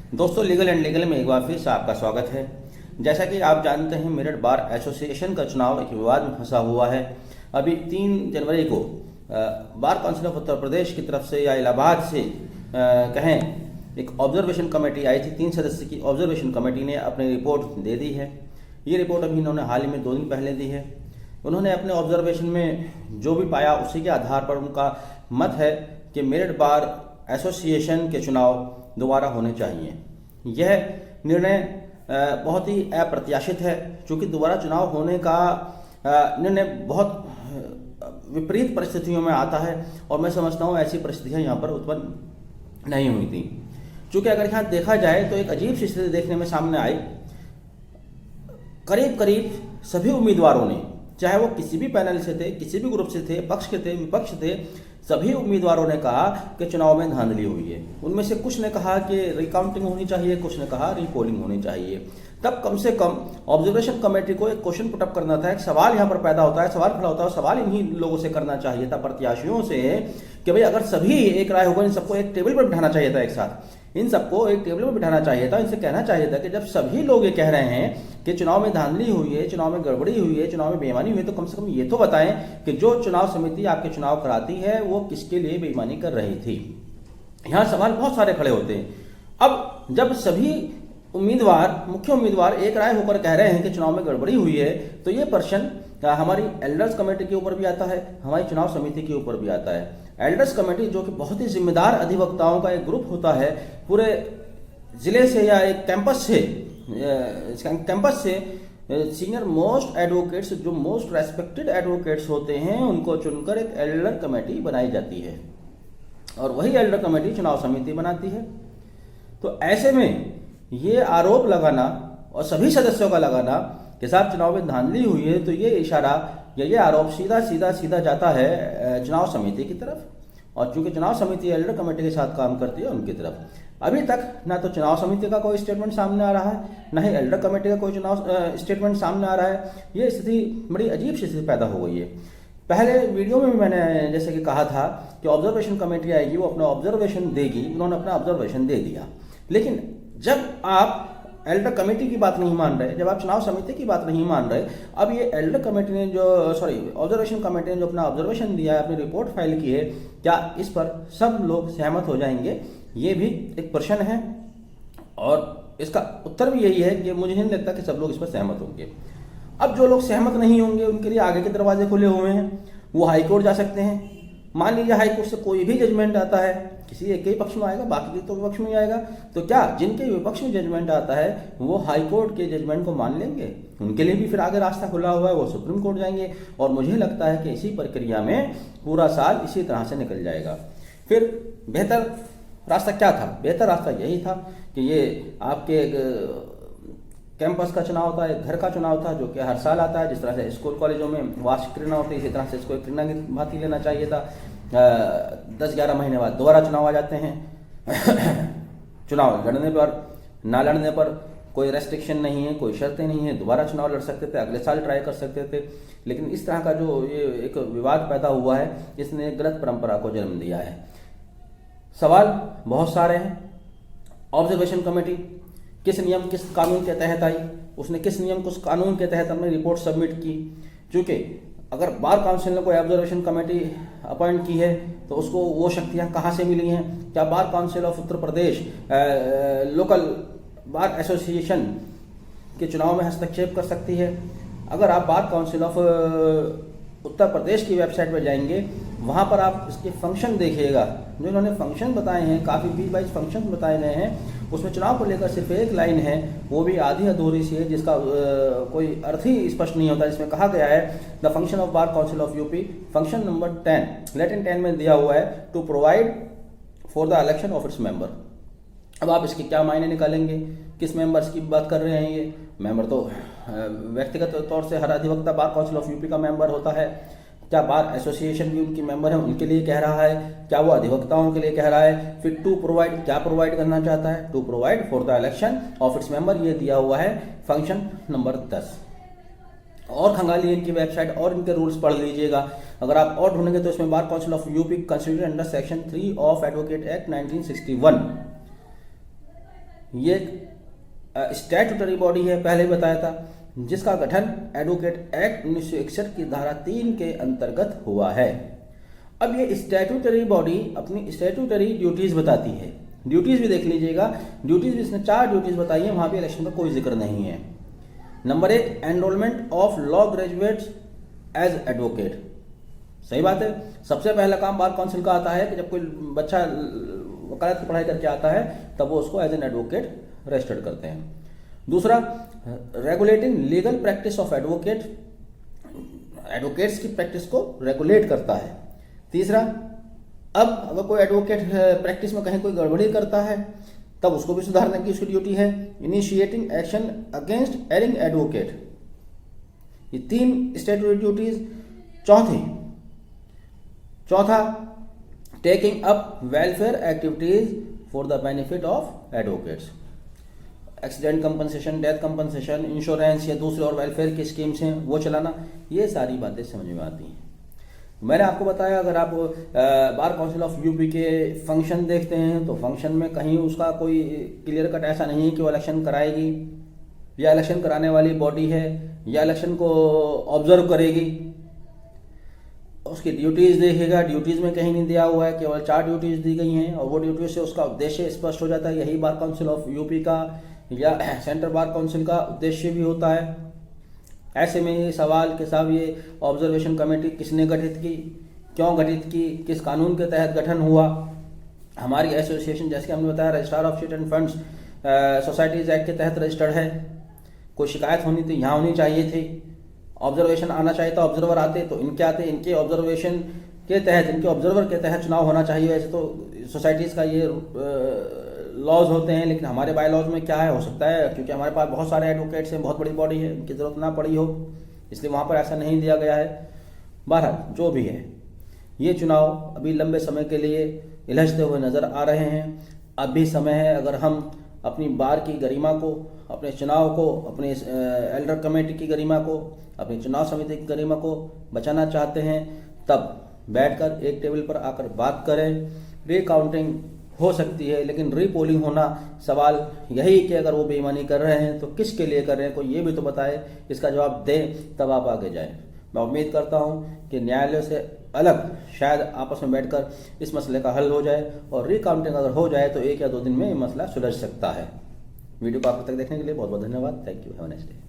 दोस्तों, legal and legal में एक बार फिर से आपका स्वागत है। जैसा कि आप जानते हैं, मेरठ बार एसोसिएशन का चुनाव एक विवाद में फंसा हुआ है। अभी 3 जनवरी को बार काउंसिल ऑफ उत्तर प्रदेश की तरफ से या इलाहाबाद से कहें एक ऑब्जर्वेशन कमेटी आई थी। 3 सदस्य की ऑब्जर्वेशन कमेटी ने अपनी रिपोर्ट दे दी है। ये रिपोर्ट अभी इन्होंने हाल ही में 2 दिन पहले दी है। उन्होंने अपने ऑब्जर्वेशन में जो भी पाया उसी के आधार पर उनका मत है कि मेरठ बार एसोसिएशन के चुनाव दोबारा होने चाहिए। यह निर्णय बहुत ही अप्रत्याशित है, क्योंकि दोबारा चुनाव होने का निर्णय बहुत विपरीत परिस्थितियों में आता है और मैं समझता हूँ ऐसी परिस्थितियाँ यहाँ पर उत्पन्न नहीं हुई थी। क्योंकि अगर यहाँ देखा जाए तो एक अजीब सी स्थिति देखने में सामने आई। करीब करीब सभी उम्मीदवारों ने, चाहे वो किसी भी पैनल से थे, किसी भी ग्रुप से थे, पक्ष के थे, विपक्ष थे, सभी उम्मीदवारों ने कहा कि चुनाव में धांधली हुई है। उनमें से कुछ ने कहा कि रिकाउंटिंग होनी चाहिए, कुछ ने कहा रीपोलिंग होनी चाहिए। तब कम से कम ऑब्जर्वेशन कमेटी को एक क्वेश्चन पुटअप करना था, एक सवाल यहाँ पर पैदा होता है, सवाल खड़ा होता है। सवाल इन्हीं लोगों से करना चाहिए था, प्रत्याशियों से, कि भाई अगर सभी एक राय होगा, इन सबको एक टेबल पर बिठाना चाहिए था। एक साथ इन सबको एक टेबल पर बिठाना चाहिए था। इनसे कहना चाहिए था कि जब सभी लोग ये कह रहे हैं कि चुनाव में धांधली हुई है, चुनाव में गड़बड़ी हुई है, चुनाव में बेईमानी हुई है, तो कम से कम ये तो बताएं कि जो चुनाव समिति आपके चुनाव कराती है वो किसके लिए बेईमानी कर रही थी। यहाँ सवाल बहुत सारे खड़े होते हैं। अब जब सभी उम्मीदवार, मुख्य उम्मीदवार एक राय होकर कह रहे हैं कि चुनाव में गड़बड़ी हुई है, तो ये प्रश्न हमारी एल्डर्स कमेटी के ऊपर भी आता है, हमारी चुनाव समिति के ऊपर भी आता है। एल्डर्स कमेटी जो कि बहुत ही जिम्मेदार अधिवक्ताओं का एक ग्रुप होता है, पूरे जिले से या एक कैंपस से सीनियर मोस्ट एडवोकेट्स, जो मोस्ट रेस्पेक्टेड एडवोकेट्स होते हैं, उनको चुनकर एक एल्डर कमेटी बनाई जाती है और वही एल्डर कमेटी चुनाव समिति बनाती है। तो ऐसे में ये आरोप लगाना और सभी सदस्यों का लगाना कि साहब चुनाव में धांधली हुई है, तो ये इशारा या ये आरोप सीधा जाता है चुनाव समिति की तरफ, और चूंकि चुनाव समिति एल्डर कमेटी के साथ काम करती है उनकी तरफ। अभी तक ना तो चुनाव समिति का कोई स्टेटमेंट सामने आ रहा है, ना ही एल्डर कमेटी का कोई चुनाव स्टेटमेंट सामने आ रहा है। ये स्थिति बड़ी अजीब सी स्थिति पैदा हो गई है। पहले वीडियो में भी मैंने जैसे कि कहा था कि ऑब्जर्वेशन कमेटी आएगी, वो अपना ऑब्जर्वेशन देगी। उन्होंने अपना ऑब्जर्वेशन दे दिया, लेकिन जब आप एल्डर कमेटी की बात नहीं मान रहे, जब आप चुनाव समिति की बात नहीं मान रहे, अब ये एल्डर कमेटी ने ऑब्जर्वेशन कमेटी ने जो अपना ऑब्जर्वेशन दिया है, अपनी रिपोर्ट फाइल की है, क्या इस पर सब लोग सहमत हो जाएंगे? ये भी एक प्रश्न है और इसका उत्तर भी यही है कि मुझे नहीं लगता कि सब लोग इस पर सहमत होंगे। अब जो लोग सहमत नहीं होंगे उनके लिए आगे के दरवाजे खुले हुए हैं, वो हाईकोर्ट जा सकते हैं। मान लीजिए हाईकोर्ट से कोई भी जजमेंट आता है, किसी एक ही पक्ष में आएगा, बाकी के तो विपक्ष में आएगा, तो क्या जिनके विपक्ष में जजमेंट आता है वो हाईकोर्ट के जजमेंट को मान लेंगे? उनके लिए भी फिर आगे रास्ता खुला हुआ है, वो सुप्रीम कोर्ट जाएंगे। और मुझे लगता है कि इसी प्रक्रिया में पूरा साल इसी तरह से निकल जाएगा। फिर बेहतर रास्ता क्या था? बेहतर रास्ता यही था कि ये आपके कैंपस का चुनाव था, एक घर का चुनाव था, जो कि हर साल आता है। जिस तरह से स्कूल कॉलेजों में वार्षिक क्रीड़ा होती है, इसी तरह से इसको एक क्रीड़ा की भांति लेना चाहिए था। 10-11 महीने बाद दोबारा चुनाव आ जाते हैं। चुनाव लड़ने पर, ना लड़ने पर कोई रेस्ट्रिक्शन नहीं है, कोई शर्तें नहीं है, दोबारा चुनाव लड़ सकते थे, अगले साल ट्राई कर सकते थे। लेकिन इस तरह का जो ये एक विवाद पैदा हुआ है, इसने गलत परंपरा को जन्म दिया है। सवाल बहुत सारे हैं। ऑब्जर्वेशन कमेटी किस नियम, किस कानून के तहत आई? उसने किस नियम, किस कानून के तहत अपनी रिपोर्ट सबमिट की? क्योंकि अगर बार काउंसिल ने कोई ऑब्जर्वेशन कमेटी अपॉइंट की है तो उसको वो शक्तियां कहाँ से मिली हैं? क्या बार council of Uttar Pradesh local bar association के चुनाव में हस्तक्षेप कर सकती है? अगर आप बार काउंसिल ऑफ उत्तर प्रदेश की वेबसाइट पर जाएंगे, वहाँ पर आप इसके फंक्शन देखिएगा। जो इन्होंने फंक्शन बताए हैं, काफ़ी 20-22 फंक्शन बताए गए हैं, उसमें चुनाव को लेकर सिर्फ एक लाइन है, वो भी आधी अधूरी सी है, जिसका कोई अर्थ ही स्पष्ट नहीं होता। जिसमें कहा गया है the function of bar council of UP, function number 10 लेटिन 10 में दिया हुआ है, to provide for the election of its member. अब आप इसके क्या मायने निकालेंगे? किस मेंबर्स की बात कर रहे हैं? ये मेंबर तो व्यक्तिगत तौर से हर अधिवक्ता बार काउंसिल ऑफ यूपी का मेंबर होता है। क्या बार एसोसिएशन भी उनकी मेंबर है, उनके लिए कह रहा है? क्या वो अधिवक्ताओं के लिए कह रहा है? फिर टू प्रोवाइड, क्या प्रोवाइड करना चाहता है? To provide for the election of its member, ये दिया हुआ है फंक्शन नंबर 10। और खंगाली इनकी वेबसाइट और इनके रूल्स पढ़ लीजिएगा। अगर आप और ढूंढेंगे तो इसमें बार council of UP considered under section 3 of advocate act 1961 ये एक स्टैट्यूटरी बॉडी है, पहले ही बताया था, जिसका गठन एडवोकेट एक्ट 1961 की धारा 3 के अंतर्गत हुआ है। अब ये स्टैट्यूटरी बॉडी अपनी स्टैट्यूटरी ड्यूटीज बताती है। ड्यूटीज भी देख लीजिएगा, ड्यूटीज भी इसने 4 ड्यूटीज बताई है, वहां भी इलेक्शन का कोई जिक्र नहीं है। Number 1, enrolment of law graduates as advocate. सही बात है, सबसे पहला काम बार काउंसिल का आता है कि जब कोई बच्चा वकालत की पढ़ाई करके आता है तब वो उसको एज एन एडवोकेट रजिस्टर्ड करते हैं। दूसरा, regulating legal practice of advocate, advocates की प्रैक्टिस को रेगुलेट करता है। तीसरा, अब अगर कोई एडवोकेट प्रैक्टिस में कहीं कोई गड़बड़ी करता है तब उसको भी सुधारने की उसकी ड्यूटी है। Initiating action against erring advocate, ये 3 स्टैट्यूटरी ड्यूटीज। चौथा, taking up welfare activities for the benefit of advocates, accident compensation, death compensation, insurance या दूसरे और वेलफेयर की स्कीम्स हैं वो चलाना, ये सारी बातें समझ में आती हैं। मैंने आपको बताया अगर आप बार काउंसिल ऑफ यूपी के फंक्शन देखते हैं तो फंक्शन में कहीं उसका कोई क्लियर कट ऐसा नहीं है कि वो इलेक्शन कराएगी या इलेक्शन कराने वाली बॉडी है या इलेक्शन को ऑब्जर्व करेगी। उसकी ड्यूटीज देखेगा, ड्यूटीज में कहीं नहीं दिया हुआ है, केवल 4 ड्यूटीज दी गई हैं और वो ड्यूटीज से उसका उद्देश्य स्पष्ट हो जाता है। यही बार काउंसिल ऑफ यूपी का या सेंट्रल बार काउंसिल का उद्देश्य भी होता है। ऐसे में ये सवाल कि साहब ये ऑब्जर्वेशन कमेटी किसने गठित की, क्यों गठित की, किस कानून के तहत गठन हुआ। हमारी एसोसिएशन जैसे हमने बताया registrar of state end funds societies act के तहत रजिस्टर्ड है। कोई शिकायत होनी थी यहाँ होनी चाहिए थी, ऑब्जर्वेशन आना चाहिए था, ऑब्जर्वर आते तो इनके आते, इनके ऑब्जर्वेशन के तहत, इनके ऑब्जर्वर के तहत चुनाव होना चाहिए। वैसे तो सोसाइटीज़ का ये लॉज होते हैं, लेकिन हमारे बाय लॉज में क्या है, हो सकता है क्योंकि हमारे पास बहुत सारे एडवोकेट्स हैं, बहुत बड़ी बॉडी है, इनकी ज़रूरत ना पड़ी हो, इसलिए वहाँ पर ऐसा नहीं दिया गया है। बहरहाल जो भी है, ये चुनाव अभी लंबे समय के लिए उलझते हुए नज़र आ रहे हैं। अब भी समय है, अगर हम अपनी बार की गरिमा को, अपने चुनाव को, अपने एल्डर कमेटी की गरिमा को, अपनी चुनाव समिति की गरिमा को बचाना चाहते हैं, तब बैठकर एक टेबल पर आकर बात करें। रीकाउंटिंग हो सकती है, लेकिन रीपोलिंग होना सवाल यही कि अगर वो बेईमानी कर रहे हैं तो किसके लिए कर रहे हैं, कोई ये भी तो बताए, इसका जवाब दें तब आप आगे जाएं। मैं उम्मीद करता हूं कि न्यायालय से अलग शायद आपस में बैठकर इस मसले का हल हो जाए और रीकाउंटिंग अगर हो जाए तो 1 या 2 दिन में ये मसला सुलझ सकता है। वीडियो को आप तक देखने के लिए बहुत बहुत धन्यवाद। Thank you, have a nice day.